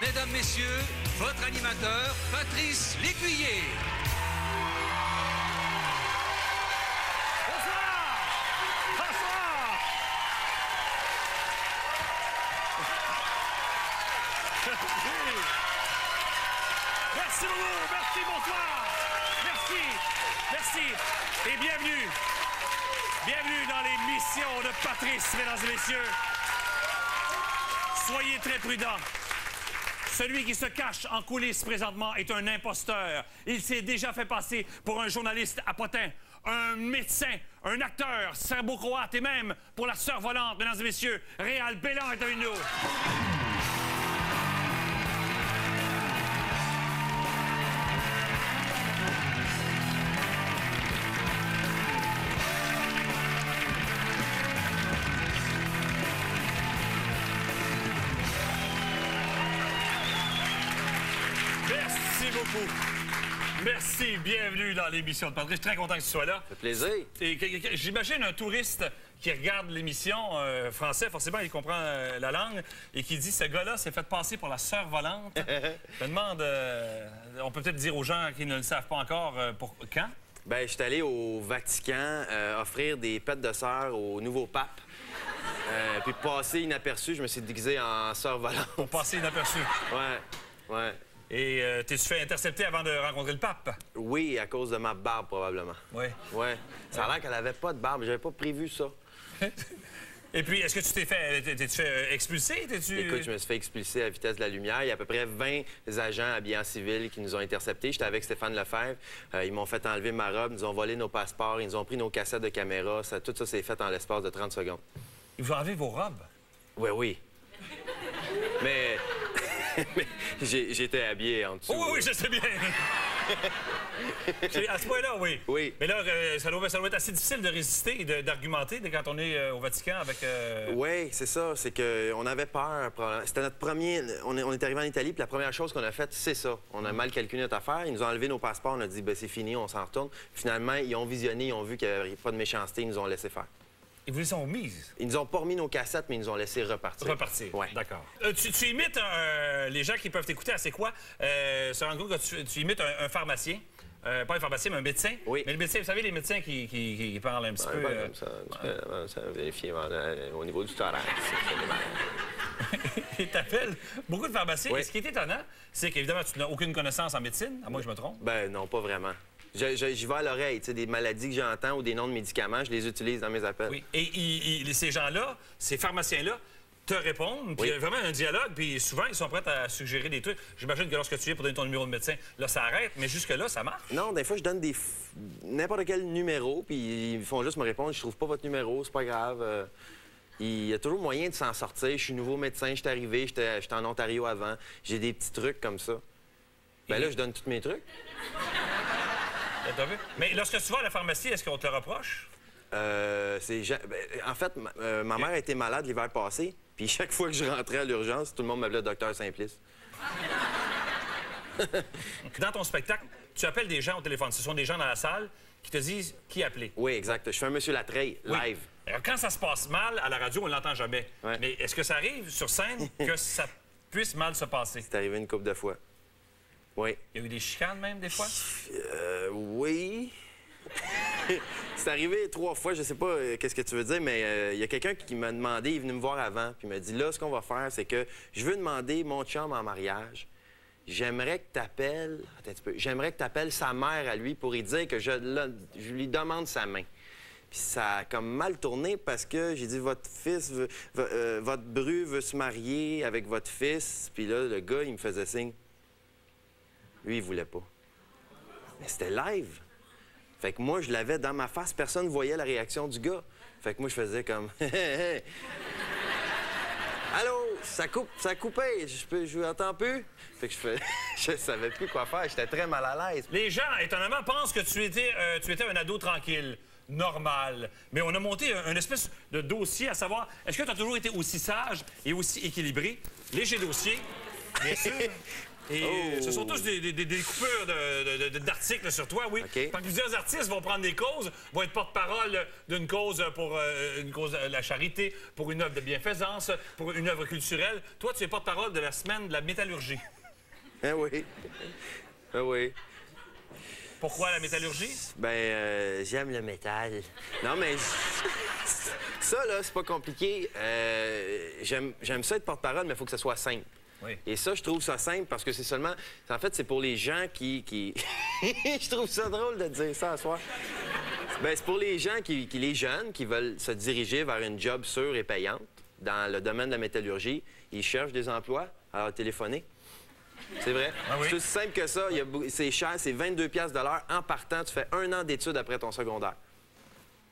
Mesdames, Messieurs, votre animateur, Patrice Lécuyer. Bonsoir! Bonsoir! Merci beaucoup, merci, bonsoir! Merci, merci et bienvenue. Bienvenue dans l'émission de Patrice, mesdames et messieurs. Soyez très prudents. Celui qui se cache en coulisses présentement est un imposteur. Il s'est déjà fait passer pour un journaliste à potins, un médecin, un acteur, serbo-croate et même pour la sœur volante, mesdames et messieurs, Réal Bélan est avec nous. Merci beaucoup. Merci, bienvenue dans l'émission de Patrice. Je suis très content que tu sois là. Ça fait plaisir. Et j'imagine un touriste qui regarde l'émission français, forcément, il comprend la langue, et qui dit, ce gars-là s'est fait passer pour la sœur volante. Je me demande, on peut peut-être dire aux gens qui ne le savent pas encore, pour quand? Ben, je suis allé au Vatican offrir des pêtes de sœur au nouveau pape. Puis passer inaperçu, je me suis déguisé en sœur volante. Pour passer inaperçu. Ouais, ouais. Et t'es-tu fait intercepter avant de rencontrer le pape? Oui, à cause de ma barbe, probablement. Oui. Ouais. Ça a l'air qu'elle avait pas de barbe. J'avais pas prévu ça. Et puis, est-ce que tu t'es fait expulser? Écoute, je me suis fait expulser à vitesse de la lumière. Il y a à peu près 20 agents habillés en civil qui nous ont interceptés. J'étais avec Stéphane Lefebvre. Ils m'ont fait enlever ma robe, ils nous ont volé nos passeports, ils nous ont pris nos cassettes de caméra. Tout ça s'est fait en l'espace de 30 secondes. Ils vous ont enlevé vos robes? Oui, oui. Mais... Mais j'étais habillé en dessous. Oh, oui, je sais bien. À ce point-là, oui. Oui. Mais là, ça doit être assez difficile de résister et d'argumenter quand on est au Vatican avec... Oui, c'est ça. C'est qu'on avait peur. C'était notre premier... On est arrivé en Italie, puis la première chose qu'on a faite, c'est ça. On a mal calculé notre affaire. Ils nous ont enlevé nos passeports. On a dit, ben c'est fini, on s'en retourne. Finalement, ils ont visionné, ils ont vu qu'il n'y avait pas de méchanceté. Ils nous ont laissé faire. Ils vous les ont mises? Ils nous ont pas remis nos cassettes, mais ils nous ont laissé repartir. Repartir, ouais. D'accord. Tu imites, les gens qui peuvent t'écouter à C'est quoi? Se rendre compte que tu imites un pharmacien. Pas un pharmacien, mais un médecin. Oui. Mais le médecin, vous savez, les médecins qui parlent un petit peu... Comme ça, ça vérifier au niveau du thorax. Ils t'appellent beaucoup de pharmaciens. Oui. Et ce qui est étonnant, c'est qu'évidemment, tu n'as aucune connaissance en médecine, à moins que je me trompe. Ben non, pas vraiment. J'y vais à l'oreille, tu sais, des maladies que j'entends ou des noms de médicaments, je les utilise dans mes appels. Oui. Et ces gens-là, ces pharmaciens-là, te répondent, puis il y a vraiment un dialogue, puis souvent, ils sont prêts à suggérer des trucs. J'imagine que lorsque tu viens pour donner ton numéro de médecin, là, ça arrête, mais jusque-là, ça marche. Non, des fois, je donne n'importe quel numéro, puis ils font juste me répondre, je trouve pas votre numéro, c'est pas grave. Il y a toujours moyen de s'en sortir. Je suis nouveau médecin, je suis arrivé, j'étais en Ontario avant. J'ai des petits trucs comme ça. Ben là, je donne tous mes trucs. Mais lorsque tu vas à la pharmacie, est-ce qu'on te le reproche? En fait, ma mère a été malade l'hiver passé, puis chaque fois que je rentrais à l'urgence, tout le monde m'appelait Docteur Simplice. Dans ton spectacle, tu appelles des gens au téléphone. Ce sont des gens dans la salle qui te disent qui appeler. Oui, exact. Je fais un Monsieur Latreille, live. Alors, quand ça se passe mal, à la radio, on ne l'entend jamais. Ouais. Mais est-ce que ça arrive sur scène que ça puisse mal se passer? C'est arrivé une couple de fois. Oui. Il y a eu des chicanes même, des fois? Oui. C'est arrivé 3 fois, je sais pas qu'est-ce que tu veux dire, mais il y a quelqu'un qui m'a demandé, il est venu me voir avant, puis il m'a dit, là, ce qu'on va faire, c'est que je veux demander mon chum en mariage. J'aimerais que tu appelles... Attends un petit peu. J'aimerais que tu appelles sa mère à lui pour lui dire que je lui demande sa main. Puis ça a comme mal tourné parce que j'ai dit, votre fils, votre bru veut se marier avec votre fils. Puis là, le gars, il me faisait signe. Lui, il voulait pas. Mais c'était live. Fait que moi, je l'avais dans ma face. Personne ne voyait la réaction du gars. Fait que moi, je faisais comme... Allô, ça coupait. Je n'entends plus. Fait que je savais plus quoi faire. J'étais très mal à l'aise. Les gens, étonnamment, pensent que tu étais un ado tranquille. normal. Mais on a monté un espèce de dossier à savoir, est-ce que tu as toujours été aussi sage et aussi équilibré? Léger dossier, bien sûr. Et ce sont tous des coupures d'articles sur toi, oui. Okay. Fait que plusieurs artistes vont prendre des causes, vont être porte-parole d'une cause pour une cause de la charité, pour une œuvre de bienfaisance, pour une œuvre culturelle. Toi, tu es porte-parole de la semaine de la métallurgie. Ah oui. Ah oui. Pourquoi la métallurgie? Ben, j'aime le métal. Non, mais ça, là, c'est pas compliqué. J'aime ça être porte-parole, mais il faut que ça soit simple. Oui. Et ça, je trouve ça simple parce que c'est seulement... En fait, c'est pour les gens qui... Je trouve ça drôle de dire ça à soir. Ben, c'est pour les gens les jeunes qui veulent se diriger vers une job sûre et payante dans le domaine de la métallurgie. Ils cherchent des emplois à téléphoner. C'est vrai. Ah oui? C'est aussi simple que ça. C'est cher, c'est 22 $ de l'heure. En partant, tu fais 1 an d'études après ton secondaire.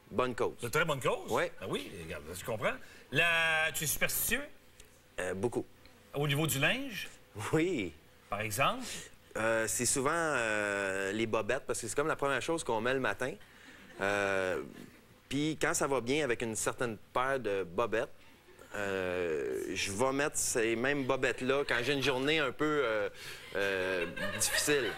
Bonne cause. C'est une très bonne cause. Oui. Ah oui, regarde, tu comprends. Tu es superstitieux Beaucoup. au niveau du linge, Oui. par exemple? C'est souvent les bobettes, parce que c'est comme la première chose qu'on met le matin. Puis quand ça va bien avec une certaine paire de bobettes, je vais mettre ces mêmes bobettes-là quand j'ai une journée un peu difficile.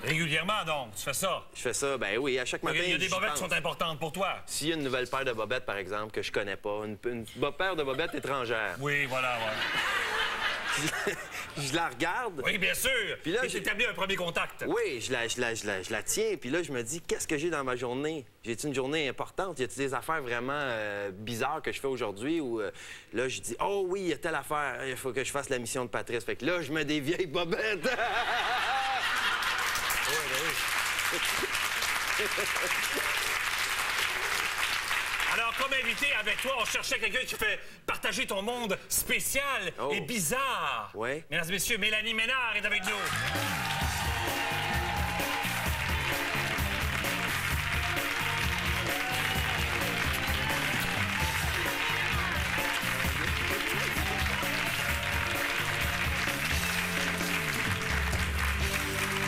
Régulièrement, donc, tu fais ça. Je fais ça, ben oui, à chaque matin. Il y a des j'y bobettes qui pense. sont importantes pour toi. S'il y a une nouvelle paire de bobettes, par exemple, que je connais pas, une paire de bobettes étrangères, Oui, voilà, ouais. je la regarde. Oui, bien sûr. Puis là, et t'établis un premier contact. Oui, je la tiens, puis là, je me dis, qu'est-ce que j'ai dans ma journée? J'ai-tu une journée importante? Y a-t-il des affaires vraiment bizarres que je fais aujourd'hui? Ou là, je dis, oh oui, il y a telle affaire, il faut que je fasse la mission de Patrice. Fait que là, je mets des vieilles bobettes. Alors, comme invité avec toi, on cherchait quelqu'un qui fait partager ton monde spécial Oh. et bizarre. Ouais. Mesdames et messieurs, Mélanie Ménard est avec nous.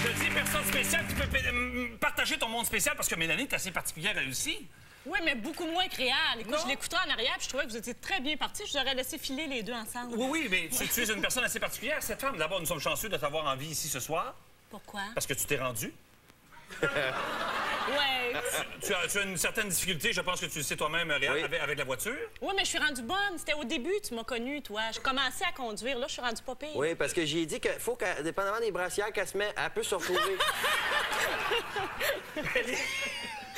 Je dis personne spéciale qui peut partager ton monde spécial parce que Mélanie est assez particulière elle aussi. Oui, mais beaucoup moins que Réal. Écoute, Non. je l'écoutais en arrière puis je trouvais que vous étiez très bien partis. Je vous aurais laissé filer les deux ensemble. Oui, oui, mais tu es une personne assez particulière, cette femme. D'abord, nous sommes chanceux de t'avoir en vie ici ce soir Pourquoi? parce que tu t'es rendu. Ouais. Tu as une certaine difficulté, je pense que tu le sais toi-même, Réal, Oui. avec la voiture. Oui, mais je suis rendue bonne. C'était au début, tu m'as connue, toi. Je commençais à conduire. Là, je suis rendue pas pire. Oui, parce que j'ai dit qu'il faut que, dépendamment des brassières qu'elle se met, elle peut se retrouver.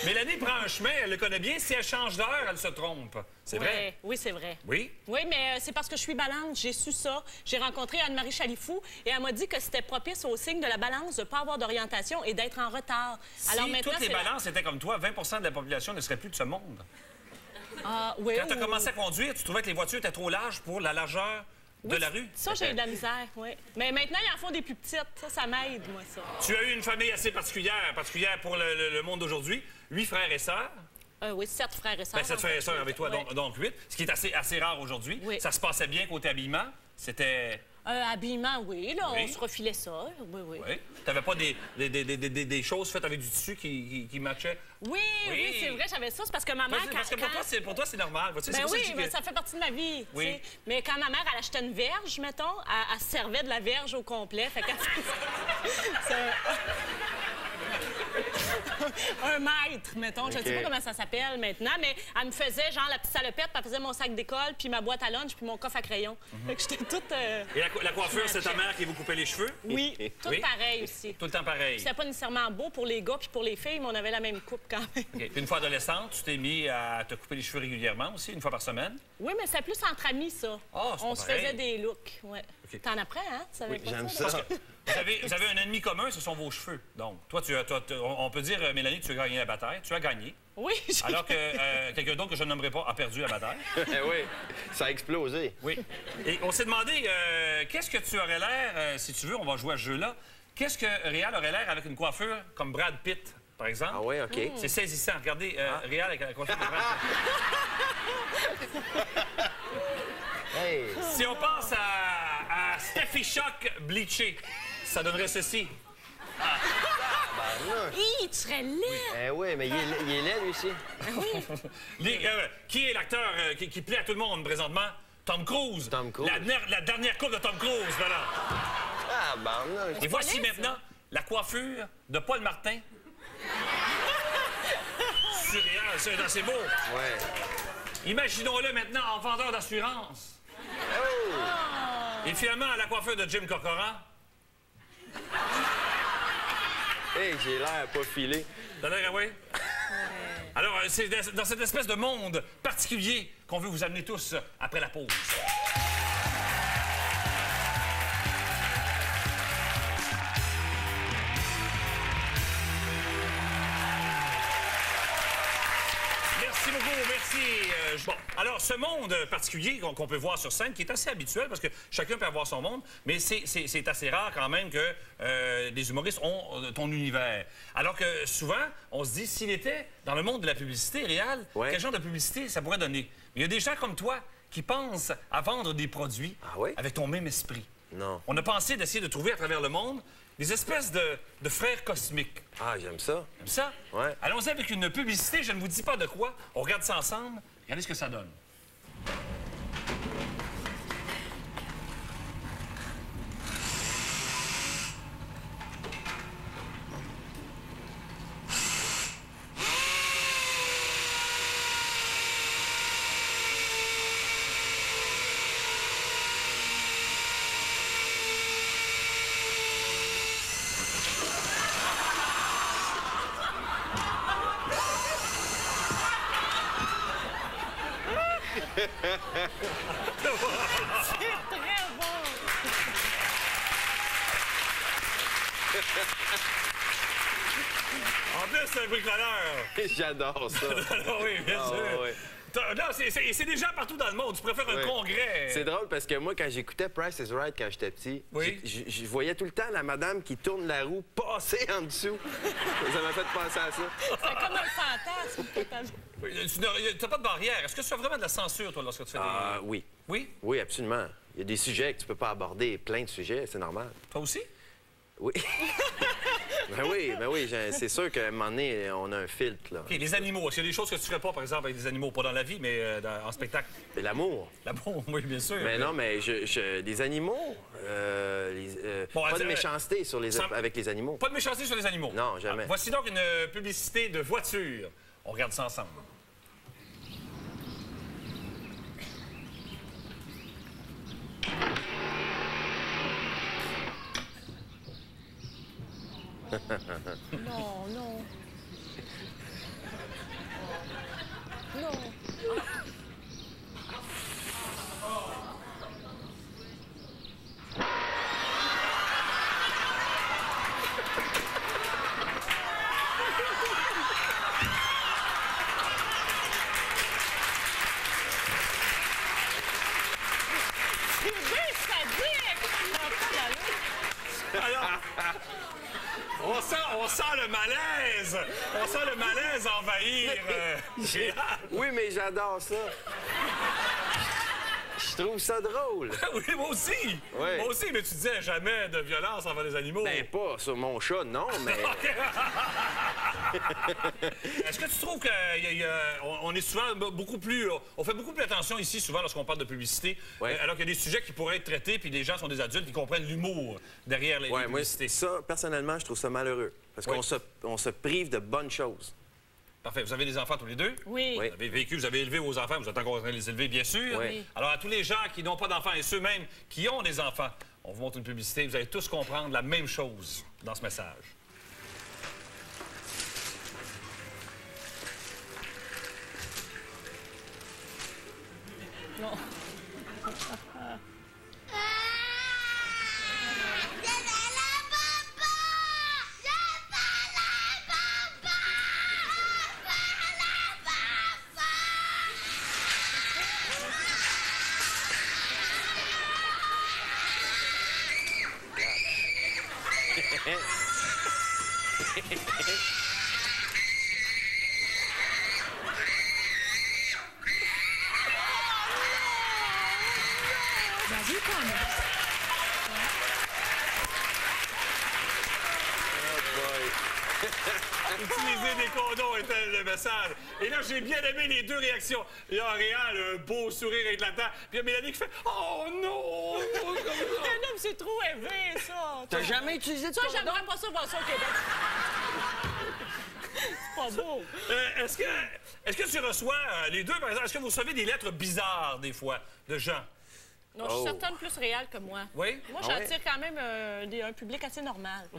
Mélanie prend un chemin, elle le connaît bien. Si elle change d'heure, elle se trompe. C'est vrai? Ouais. Oui, c'est vrai. Oui? Oui, mais c'est parce que je suis balance. J'ai su ça. J'ai rencontré Anne-Marie Chalifou et elle m'a dit que c'était propice au signe de la balance de ne pas avoir d'orientation et d'être en retard. Si toutes les balances étaient comme toi, 20 % de la population ne serait plus de ce monde. Ah, oui. Quand tu as commencé à conduire, tu trouvais que les voitures étaient trop larges pour la largeur de la rue? Ça, j'ai eu de la misère, oui. Mais maintenant, ils en font des plus petites. Ça m'aide, moi, ça. Tu as eu une famille assez particulière pour le monde d'aujourd'hui. 8 frères et sœurs. Oui, 7 frères et sœurs. Ben, 7 frères et sœurs avec toi, Ouais. donc 8, ce qui est assez rare aujourd'hui. Oui. Ça se passait bien côté habillement? C'était... Habillement, oui, là, Oui. on se refilait ça. Oui, oui. Oui. T'avais pas des choses faites avec du tissu qui matchaient? Oui, oui, c'est vrai, j'avais ça. C'est parce que ma mère... Parce que pour toi, c'est normal. Tu sais, c'est Ben pour ça oui, que je dis mais que- ça fait partie de ma vie. tu Oui. sais. Mais quand ma mère, elle achetait une verge, mettons, elle se servait de la verge au complet. Fait qu'elle faisait- un mètre, mettons. Je ne sais OK. pas comment ça s'appelle maintenant, mais elle me faisait genre la petite salopette, puis elle faisait mon sac d'école, puis ma boîte à lunch, puis mon coffre à crayon. Fait que j'étais toute... Et la coiffure, c'est ta mère qui vous coupait les cheveux? Oui, tout Oui. pareil aussi. Tout le temps pareil. C'était pas nécessairement beau pour les gars puis pour les filles, mais on avait la même coupe quand même. OK. Puis une fois adolescente, tu t'es mis à te couper les cheveux régulièrement aussi, une fois par semaine? Oui, mais c'est plus entre amis, ça. Ah, c'est On pas se pareil. faisait des looks, ouais. OK. T'en apprends, hein? Tu savais Oui, pas j'aime ça? ça. Vous avez un ennemi commun, ce sont vos cheveux. Donc, toi, on peut dire, Mélanie, tu as gagné la bataille. Tu as gagné. Oui, j'ai... Alors que quelqu'un d'autre que je ne nommerai pas a perdu la bataille. Oui, ça a explosé. Oui. Et on s'est demandé, qu'est-ce que tu aurais l'air, si tu veux, on va jouer à ce jeu-là. Qu'est-ce que Réal aurait l'air avec une coiffure comme Brad Pitt, par exemple? Ah oui, OK. C'est saisissant. Regardez, Réal avec la coiffure de Brad Pitt. Hey. Si on pense à Steffi Shock bleaché, ça donnerait ceci. Hi, tu serais laid! Eh oui, mais il est laid, lui aussi. Qui est l'acteur qui plaît à tout le monde présentement? Tom Cruise. Tom Cruise. La dernière coupe de Tom Cruise, voilà. Ah, ben Et voici maintenant la coiffure de Paul Martin. Surréal, c'est beau. Ouais. Imaginons-le maintenant en vendeur d'assurance. Oh! Et finalement, la coiffure de Jim Corcoran. Hey, j'ai l'air pas filé. T'as l'air, oui? Alors, c'est dans cette espèce de monde particulier qu'on veut vous amener tous après la pause. Merci beaucoup, merci. Bon, alors, ce monde particulier qu'on peut voir sur scène, qui est assez habituel, parce que chacun peut avoir son monde, mais c'est assez rare quand même que les humoristes ont ton univers. Alors que souvent, on se dit, s'il était dans le monde de la publicité réelle, quel genre de publicité ça pourrait donner? Mais il y a des gens comme toi qui pensent à vendre des produits avec ton même esprit. Non. On a pensé d'essayer de trouver à travers le monde des espèces de frères cosmiques. Ah, j'aime ça. Comme ça? Ouais. Allons-y avec une publicité, je ne vous dis pas de quoi. On regarde ça ensemble. Regardez ce que ça donne. C'est très bon! En plus, c'est un bricoleur. J'adore ça. Oui, bien sûr. Ouais. Non, c'est des gens partout dans le monde. Tu pourrais faire un congrès. C'est drôle parce que moi, quand j'écoutais Price is Right quand j'étais petit, je voyais tout le temps la madame qui tourne la roue passer en dessous. Ça m'a fait penser à ça. C'est comme un fantasme. Tu n'as pas de barrière. Est-ce que tu fais vraiment de la censure, toi, lorsque tu fais des... Oui. Oui? Oui, absolument. Il y a des sujets que tu peux pas aborder, plein de sujets, c'est normal. Toi aussi? Oui. ben oui, c'est sûr qu'à un moment donné, on a un filtre, là. OK, les animaux. Est-ce qu'il y a des choses que tu ferais pas, par exemple, avec des animaux? Pas dans la vie, mais en spectacle. C'est l'amour. L'amour, oui, bien sûr. Mais non, mais des animaux, pas de méchanceté avec les animaux. Pas de méchanceté sur les animaux? Non, jamais. Ah, voici donc une publicité de voiture. On regarde ça ensemble. Non, non. Non. C'est bien sadique! Alors, on sent le malaise! On sent le malaise envahir. Oui, mais j'adore ça. Je trouve ça drôle. Oui, moi aussi! Ouais. Moi aussi, mais tu disais jamais de violence envers les animaux. Ben, pas sur mon chat, non, mais... Est-ce que tu trouves qu'on est souvent beaucoup plus... On fait beaucoup plus attention ici, souvent, lorsqu'on parle de publicité, alors qu'il y a des sujets qui pourraient être traités, puis les gens sont des adultes qui comprennent l'humour derrière les publicités. Moi, ça, personnellement, je trouve ça malheureux. Parce qu'on se prive de bonnes choses. Parfait. Vous avez des enfants tous les deux? Oui. Vous avez vécu, vous avez élevé vos enfants, vous êtes encore en train de les élever, bien sûr. Oui. Alors, à tous les gens qui n'ont pas d'enfants et ceux-mêmes qui ont des enfants, on vous montre une publicité, vous allez tous comprendre la même chose dans ce message. Non. Utiliser des condoms était le message. Et là, j'ai bien aimé les deux réactions. Il y a Réal, un beau sourire éclatant. Puis il y a Mélanie qui fait « Oh non! » Non, mais c'est trop élevé, ça. T'as jamais utilisé de Ça, condom? j'aimerais pas ça voir ça au Québec. C'est pas beau. Est-ce que tu reçois, les deux, par exemple, est-ce que vous recevez des lettres bizarres, des fois, de gens? Non, je suis certaine plus réelle que moi. Oui? Moi, j'attire quand même un public assez normal.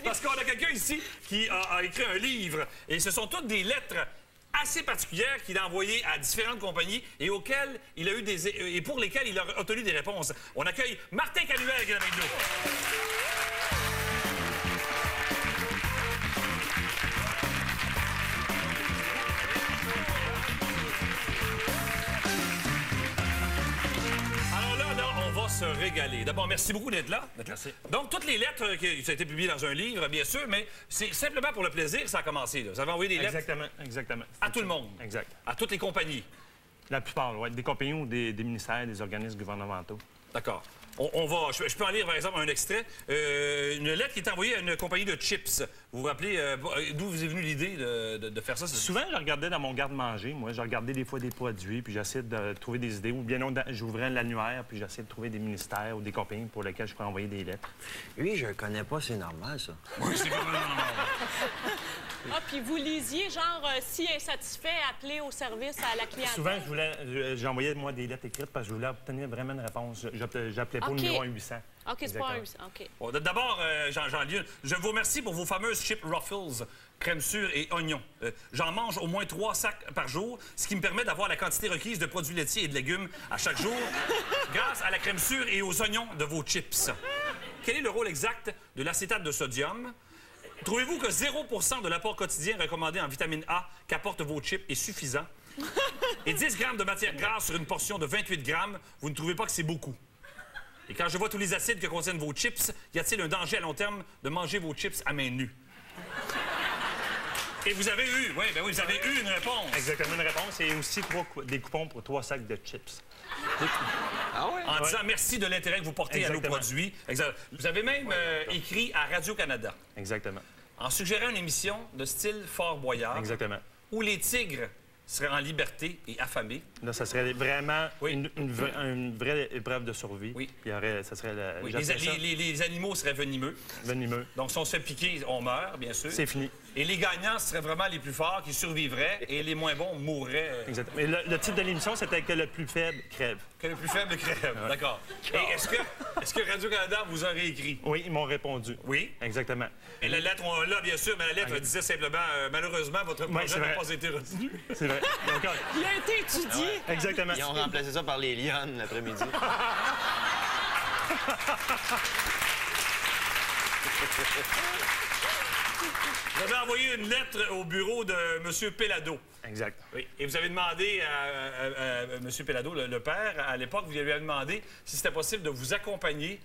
Parce qu'on a quelqu'un ici qui a écrit un livre, et ce sont toutes des lettres assez particulières qu'il a envoyées à différentes compagnies et auxquelles il a eu et pour lesquelles il a obtenu des réponses. On accueille Martin Canuel qui est avec nous. Se régaler. D'abord, merci beaucoup d'être là. Merci. Donc, toutes les lettres qui ont été publiées dans un livre, bien sûr, mais c'est simplement pour le plaisir que ça a commencé. Là. Vous avez envoyé des lettres Exactement. à tout le monde. Exact. À toutes les compagnies. La plupart, oui. Des compagnies ou des ministères, des organismes gouvernementaux. D'accord. Je peux en lire, par exemple, un extrait. Une lettre qui est envoyée à une compagnie de chips. Vous vous rappelez d'où vous est venue l'idée de faire ça? Souvent, je regardais dans mon garde-manger. Moi, je regardais des fois des produits, puis j'essayais de trouver des idées. Ou bien non, j'ouvrais l'annuaire, puis j'essayais de trouver des ministères ou des compagnies pour lesquelles je pourrais envoyer des lettres. Lui, je le connais pas, c'est normal, ça. Oui, c'est pas normal. Ah, puis vous lisiez, genre, si insatisfait, appelez au service à la clientèle. Souvent, j'envoyais, moi, des lettres écrites parce que je voulais obtenir vraiment une réponse. J'appelais pas au numéro 1800. OK, c'est pas un 800. OK. Bon, d'abord, Jean Lieu, je vous remercie pour vos fameuses chips Ruffles, crème sûre et oignons. J'en mange au moins 3 sacs par jour, ce qui me permet d'avoir la quantité requise de produits laitiers et de légumes à chaque jour, grâce à la crème sûre et aux oignons de vos chips. Quel est le rôle exact de l'acétate de sodium? Trouvez-vous que 0 % de l'apport quotidien recommandé en vitamine A qu'apportent vos chips est suffisant? Et 10 grammes de matière grasse sur une portion de 28 grammes, vous ne trouvez pas que c'est beaucoup? Et quand je vois tous les acides que contiennent vos chips, y a-t-il un danger à long terme de manger vos chips à main nue? Et vous avez eu, vous avez eu une réponse. Exactement, une réponse. Et aussi des coupons pour 3 sacs de chips. Ah ouais? En disant merci de l'intérêt que vous portez à nos produits. Vous avez même écrit à Radio-Canada. Exactement. En suggérant une émission de style Fort Boyard. Exactement. Où les tigres seraient en liberté et affamés. Là, ça serait vraiment une vraie épreuve de survie. Oui. Puis ça serait les animaux seraient venimeux. Venimeux. Donc, si on se fait piquer, on meurt, bien sûr. C'est fini. Et les gagnants seraient vraiment les plus forts qui survivraient et les moins bons mourraient. Exactement. Et le titre de l'émission, c'était que le plus faible crève. Que le plus faible crève. Ouais. D'accord. Et est-ce que Radio-Canada vous a réécrit? Oui, ils m'ont répondu. Oui? Exactement. Et la lettre, on l'a, bien sûr, mais la lettre disait simplement malheureusement, votre projet n'a pas été retenu. C'est vrai. Donc, il a été étudié. Ouais. Exactement. Ils ont remplacé ça par les lionnes l'après-midi. Vous avez envoyé une lettre au bureau de M. Pellado. Exact. Oui. Et vous avez demandé à M. Pellado, le père, à l'époque, vous lui avez demandé si c'était possible de vous accompagner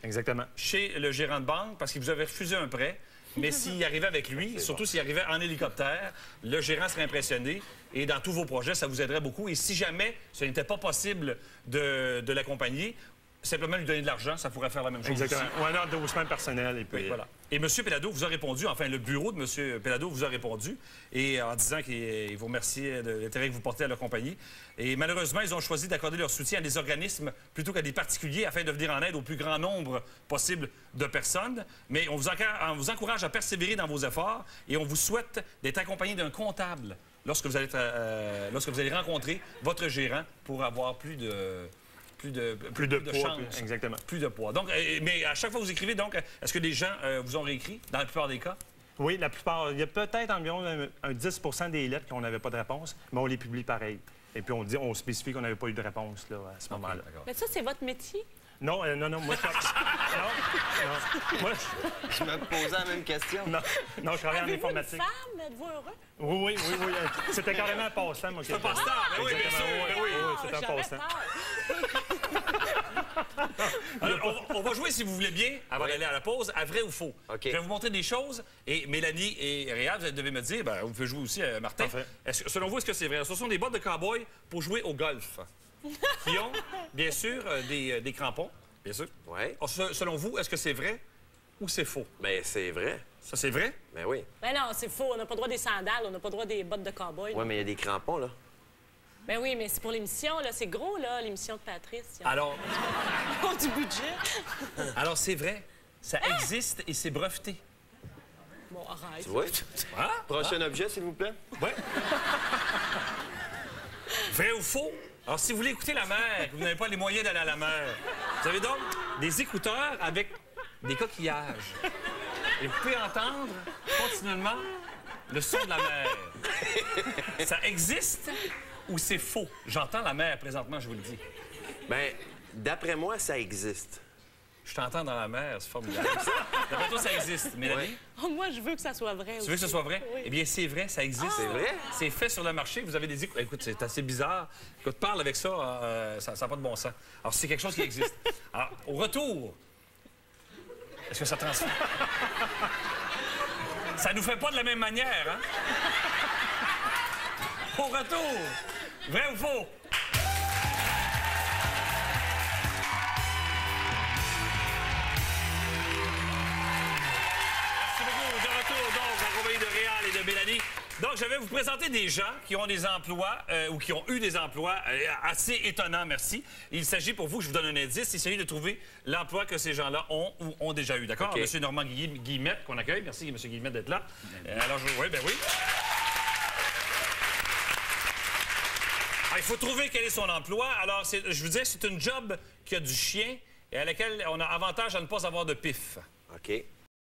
chez le gérant de banque parce qu'il vous avait refusé un prêt. Mais s'il arrivait avec lui, surtout s'il arrivait en hélicoptère, le gérant serait impressionné. Et dans tous vos projets, ça vous aiderait beaucoup. Et si jamais ce n'était pas possible de l'accompagner, simplement lui donner de l'argent, ça pourrait faire la même chose. Exactement. Ou un endossement personnel. Et puis, oui, voilà. Et M. Pellado vous a répondu, enfin, le bureau de M. Pellado vous a répondu, et en disant qu'il vous remerciait de l'intérêt que vous portez à leur compagnie. Et malheureusement, ils ont choisi d'accorder leur soutien à des organismes plutôt qu'à des particuliers afin de venir en aide au plus grand nombre possible de personnes. Mais on vous encourage à persévérer dans vos efforts et on vous souhaite d'être accompagné d'un comptable lorsque vous allez rencontrer votre gérant pour avoir plus de poids, chance. Exactement. Plus de poids. Donc, mais à chaque fois que vous écrivez, donc, est-ce que des gens vous ont réécrit dans la plupart des cas? Oui, la plupart. Il y a peut-être environ un 10 % des lettres qu'on n'avait pas de réponse, mais on les publie pareil. Et puis on spécifie qu'on n'avait pas eu de réponse là, à ce moment-là. Mais ça, c'est votre métier? Non, moi, Je me posais la même question. Non, je travaille en informatique. Une femme? Êtes-vous heureux? Oui. C'était carrément un passe-temps, moi. C'est un passe-temps, mais oui, bien sûr. Oui, c'est un passe-temps. Alors, on va jouer, si vous voulez bien, avant d'aller à la pause, à vrai ou faux. Okay. Je vais vous montrer des choses et Mélanie et Réal, vous devez me dire, vous pouvez jouer aussi, Martin. Selon vous, est-ce que c'est vrai? Ce sont des bottes de cow-boy pour jouer au golf qui ont, bien sûr, des crampons, bien sûr. Ouais. Selon vous, est-ce que c'est vrai ou c'est faux? Ben, c'est vrai. Ça, c'est vrai? Ben oui. Ben non, c'est faux. On n'a pas le droit des sandales, on n'a pas le droit des bottes de cow-boy. Ouais, mais il y a des crampons, là. Ben oui, mais c'est pour l'émission, là. C'est gros, là, l'émission de Patrice. Alors, Ils ont du budget. alors c'est vrai. Ça existe et c'est breveté. Bon, arrête. Tu vois? Ah? Prochain objet, s'il vous plaît. Ouais. Vrai ou faux? Alors, si vous voulez écouter la mer, que vous n'avez pas les moyens d'aller à la mer, vous avez donc des écouteurs avec des coquillages. Et vous pouvez entendre continuellement le son de la mer. Ça existe ou c'est faux? J'entends la mer présentement, je vous le dis. Ben, d'après moi, ça existe. Je t'entends dans la mer, c'est formidable. D'après toi, ça existe. Mélanie? Ouais. Oh, moi, je veux que ça soit vrai. Tu veux que ce soit vrai? Oui. Eh bien, c'est vrai, ça existe. C'est vrai? C'est fait sur le marché. Vous avez des écouteurs. Écoute, c'est assez bizarre. Écoute, parle avec ça, ça n'a pas de bon sens. Alors, c'est quelque chose qui existe. Alors, au retour, est-ce que ça transfère? Ça nous fait pas de la même manière, hein? Au retour, vrai ou faux? De Mélanie. Donc, je vais vous présenter des gens qui ont des emplois ou qui ont eu des emplois assez étonnants, merci. Il s'agit pour vous, je vous donne un indice, il s'agit de trouver l'emploi que ces gens-là ont ou ont déjà eu. D'accord? Okay. Monsieur Normand Guillemette, qu'on accueille. Merci, Monsieur Guillemette, d'être là. Alors, oui, ben oui. Il faut trouver quel est son emploi. Alors, je vous disais, c'est une job qui a du chien et à laquelle on a avantage à ne pas avoir de pif. OK.